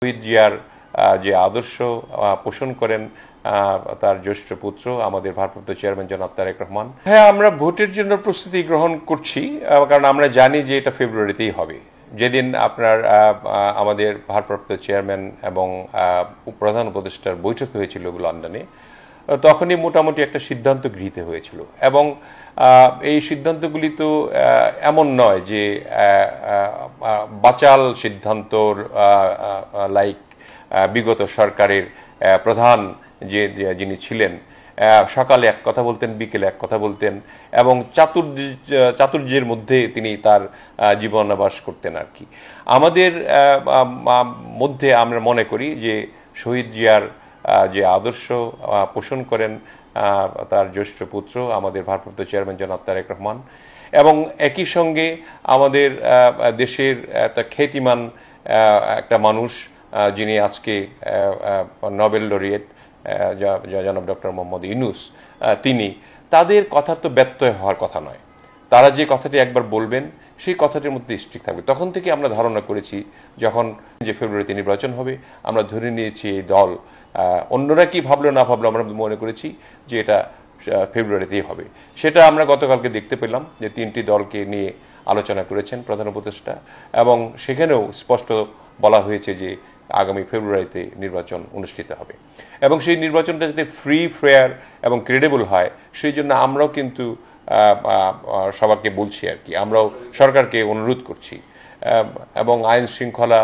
শহীদ জিয়ার যে আদর্শ পোষণ করেন তার জ্যেষ্ঠ পুত্র আমাদের ভারপ্রাপ্ত চেয়ারম্যান জনাব তারেক রহমান। হ্যাঁ, আমরা ভোটের জন্য প্রস্তুতি গ্রহণ করছি, কারণ আমরা জানি যে এটা ফেব্রুয়ারিতেই হবে। যেদিন আপনার আমাদের ভারপ্রাপ্ত চেয়ারম্যান এবং প্রধান উপদেষ্টার বৈঠক হয়েছিল লন্ডনে, তখনই মোটামুটি একটা সিদ্ধান্ত গৃহীত হয়েছিল এবং এই সিদ্ধান্তগুলি তো এমন নয় যে বাচাল সিদ্ধান্তর লাইক বিগত সরকারের প্রধান যিনি ছিলেন সকালে এক কথা বলতেন, বিকেলে এক কথা বলতেন এবং চাতুর্যের মধ্যে তিনি তার জীবনাবাস করতেন আর কি। আমাদের মধ্যে আমরা মনে করি যে শহীদ জিয়ার যে আদর্শ পোষণ করেন তার জ্যেষ্ঠ পুত্র আমাদের ভারপ্রাপ্ত চেয়ারম্যান জনাব তারেক রহমান এবং একই সঙ্গে আমাদের দেশের একটা খ্যাতিমান একটা মানুষ যিনি আজকে নোবেল লরিয়েট জনাব ডক্টর মোহাম্মদ ইউনূস, তিনি তাদের কথা তো ব্যত্যয় হওয়ার কথা নয়। তারা যে কথাটি একবার বলবেন সেই কথাটির মধ্যে স্ট্রিক্ট থাকবে। তখন থেকে আমরা ধারণা করেছি যখন যে ফেব্রুয়ারিতে নির্বাচন হবে, আমরা ধরে নিয়েছি এই দল, অন্যরা কি ভাবলো না ভাবলো, আমরা মনে করেছি যে এটা ফেব্রুয়ারিতেই হবে। সেটা আমরা গতকালকে দেখতে পেলাম যে 3টি দলকে নিয়ে আলোচনা করেছেন প্রধান উপদেষ্টা এবং সেখানেও স্পষ্ট বলা হয়েছে যে আগামী ফেব্রুয়ারিতে নির্বাচন অনুষ্ঠিত হবে এবং সেই নির্বাচনটা যাতে ফ্রি, ফেয়ার এবং ক্রেডিবল হয় সেই জন্য আমরাও কিন্তু সবাইকে বলছি আর কি, আমরাও সরকারকে অনুরোধ করছি এবং আইন শৃঙ্খলা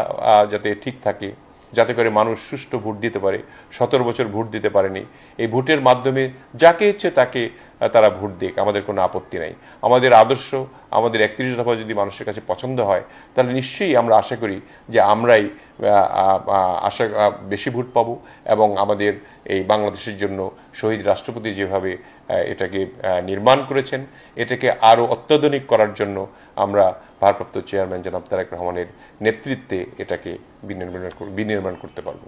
যাতে ঠিক থাকে, যাতে করে মানুষ সুষ্ঠু ভোট দিতে পারে। 17 বছর ভোট দিতে পারেনি, এই ভোটের মাধ্যমে যাকে ইচ্ছে তাকে তারা ভোট দিক, আমাদের কোনো আপত্তি নাই। আমাদের আদর্শ, আমাদের 31 দফা যদি মানুষের কাছে পছন্দ হয় তাহলে নিশ্চয়ই আমরা আশা করি যে আমরাই বেশি ভোট পাবো এবং আমাদের এই বাংলাদেশের জন্য শহীদ রাষ্ট্রপতি যেভাবে এটাকে নির্মাণ করেছেন, এটাকে আরও অত্যাধুনিক করার জন্য আমরা ভারপ্রাপ্ত চেয়ারম্যান জনাব তারেক রহমানের নেতৃত্বে এটাকে বিনির্মাণ করতে পারবো।